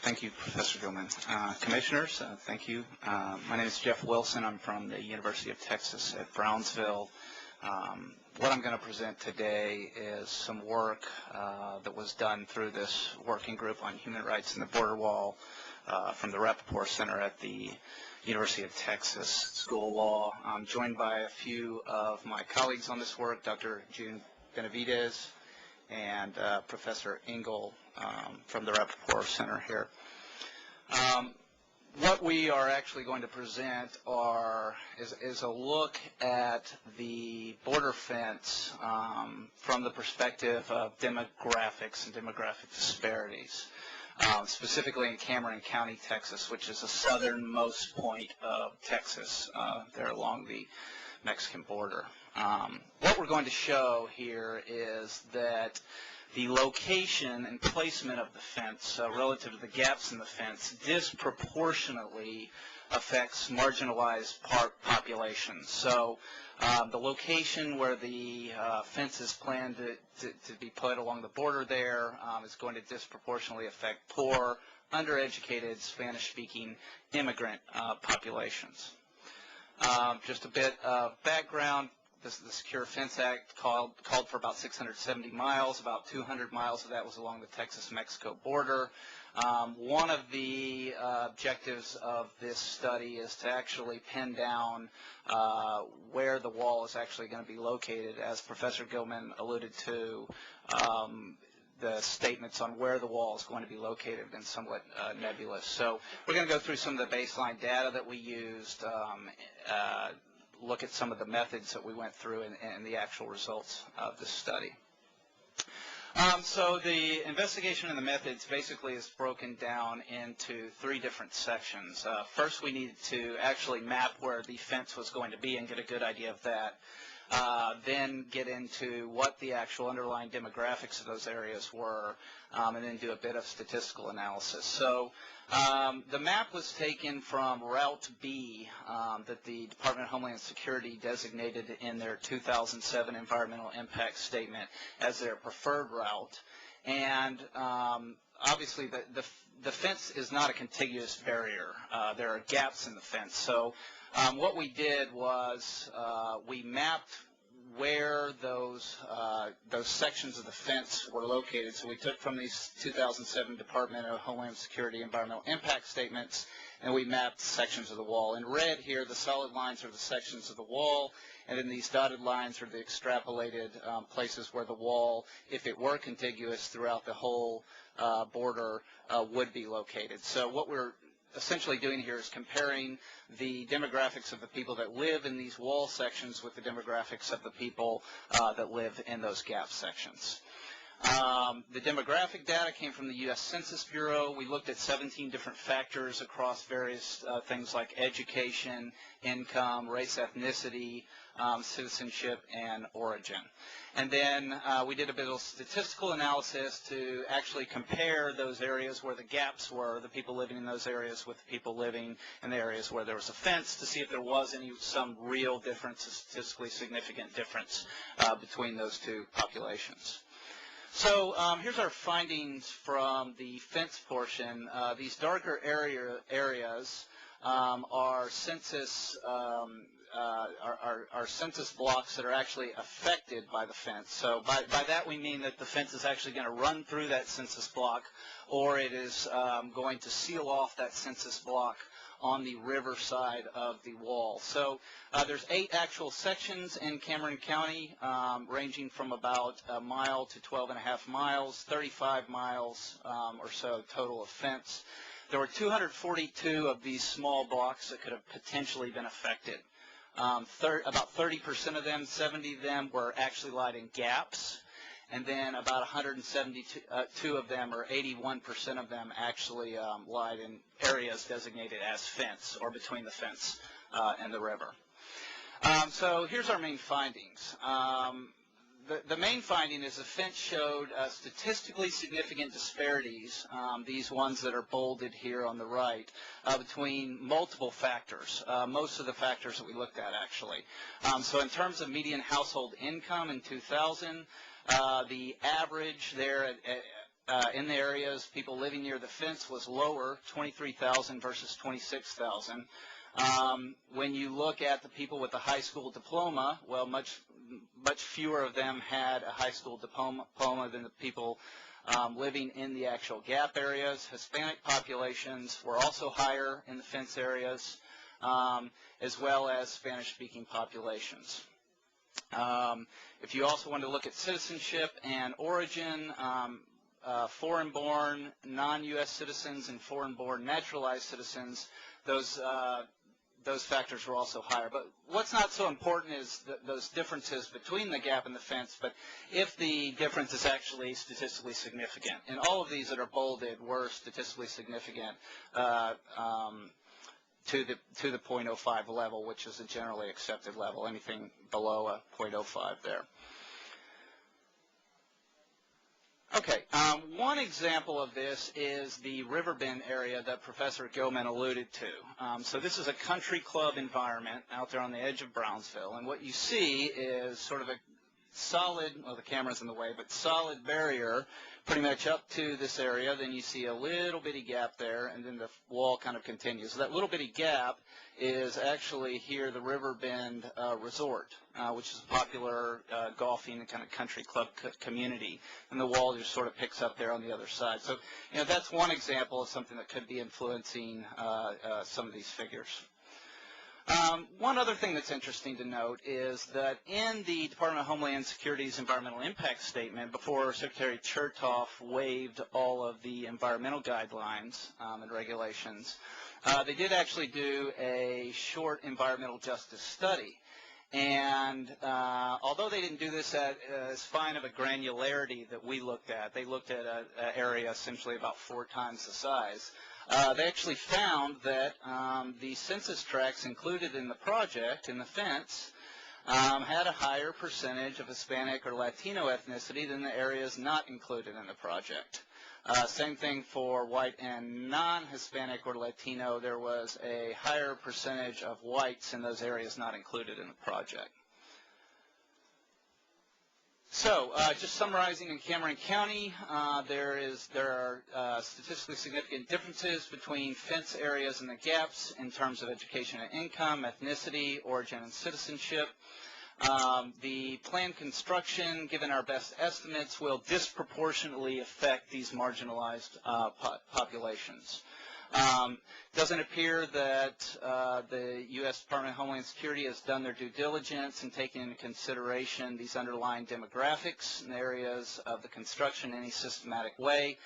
Thank you, Professor Gilman. Commissioners, thank you. My name is Jeff Wilson. I'm from the University of Texas at Brownsville. What I'm going to present today is some work that was done through this working group on human rights in the border wall from the Rappaport Center at the University of Texas School of Law. I'm joined by a few of my colleagues on this work, Dr. June Benavides and Professor Engel from the Rappaport Center here. What we are actually going to present is a look at the border fence from the perspective of demographics and demographic disparities, specifically in Cameron County, Texas, which is the southernmost point of Texas there along the Mexican border. What we're going to show here is that the location and placement of the fence relative to the gaps in the fence disproportionately affects marginalized populations. So the location where the fence is planned to be put along the border there is going to disproportionately affect poor, undereducated, Spanish-speaking immigrant populations. Just a bit of background. The Secure Fence Act called for about 670 miles. About 200 miles of that was along the Texas-Mexico border. One of the objectives of this study is to actually pin down where the wall is actually going to be located. As Professor Gilman alluded to, the statements on where the wall is going to be located have been somewhat nebulous. So we're going to go through some of the baseline data that we used, look at some of the methods that we went through and the actual results of the study. So the investigation and the methods basically is broken down into three different sections. First, we needed to actually map where the fence was going to be and get a good idea of that. Then get into what the actual underlying demographics of those areas were, and then do a bit of statistical analysis. So the map was taken from Route B that the Department of Homeland Security designated in their 2007 Environmental Impact Statement as their preferred route. And obviously the fence is not a contiguous barrier. There are gaps in the fence. So what we did was we mapped where those sections of the fence were located. So we took from these 2007 Department of Homeland Security Environmental Impact Statements, and we mapped sections of the wall. In red here, the solid lines are the sections of the wall, and then these dotted lines are the extrapolated places where the wall, if it were contiguous throughout the whole border, would be located. So what we're essentially doing here is comparing the demographics of the people that live in these wall sections with the demographics of the people that live in those gap sections. The demographic data came from the U.S. Census Bureau. We looked at 17 different factors across various things like education, income, race, ethnicity, citizenship, and origin. And then we did a bit of statistical analysis to actually compare those areas where the gaps were, the people living in those areas, with the people living in the areas where there was a fence, to see if there was some real difference, a statistically significant difference between those two populations. So here's our findings from the fence portion. These darker areas are census blocks that are actually affected by the fence. So by that we mean that the fence is actually going to run through that census block, or it is going to seal off that census block on the river side of the wall. So there's 8 actual sections in Cameron County, ranging from about a mile to 12.5 miles, 35 miles or so total of fence. There were 242 of these small blocks that could have potentially been affected. About 30% of them, 70 of them, were actually lied in gaps, and then about 172 of them, or 81% of them, actually lied in areas designated as fence, or between the fence and the river. So here's our main findings. The main finding is the fence showed statistically significant disparities, these ones that are bolded here on the right, between multiple factors, most of the factors that we looked at actually. So in terms of median household income in 2000, the average there in the areas, people living near the fence was lower, 23,000 versus 26,000. When you look at the people with a high school diploma, well, much fewer of them had a high school diploma than the people living in the actual gap areas. Hispanic populations were also higher in the fence areas, as well as Spanish-speaking populations. If you also want to look at citizenship and origin, foreign-born, non-U.S. citizens and foreign-born naturalized citizens, those factors were also higher. But what's not so important is those differences between the gap and the fence, but if the difference is actually statistically significant. And all of these that are bolded were statistically significant to the 0.05 level, which is a generally accepted level, anything below a 0.05 there. Okay, one example of this is the Riverbend area that Professor Gilman alluded to. So this is a country club environment out there on the edge of Brownsville, and what you see is sort of a solid, well, the camera's in the way, but solid barrier pretty much up to this area. Then you see a little bitty gap there, and then the wall kind of continues. So that little bitty gap is actually here the Riverbend Resort, which is a popular golfing and kind of country club community. And the wall just sort of picks up there on the other side. So, you know, that's one example of something that could be influencing some of these figures. One other thing that's interesting to note is that in the Department of Homeland Security's environmental impact statement, before Secretary Chertoff waived all of the environmental guidelines and regulations, they did actually do a short environmental justice study. And although they didn't do this at as fine of a granularity that we looked at, they looked at an area essentially about 4 times the size. They actually found that the census tracts included in the project, in the fence, had a higher percentage of Hispanic or Latino ethnicity than the areas not included in the project. Same thing for white and non-Hispanic or Latino. There was a higher percentage of whites in those areas not included in the project. So, just summarizing, in Cameron County, there are statistically significant differences between fence areas and the gaps in terms of education and income, ethnicity, origin, and citizenship. The planned construction, given our best estimates, will disproportionately affect these marginalized populations. Doesn't appear that the U.S. Department of Homeland Security has done their due diligence in taking into consideration these underlying demographics in areas of the construction in any systematic way.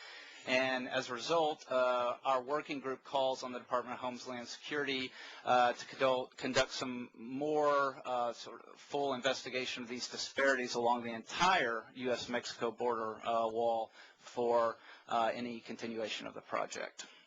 And as a result, our working group calls on the Department of Homeland Security to conduct some more sort of full investigation of these disparities along the entire U.S.-Mexico border wall for any continuation of the project.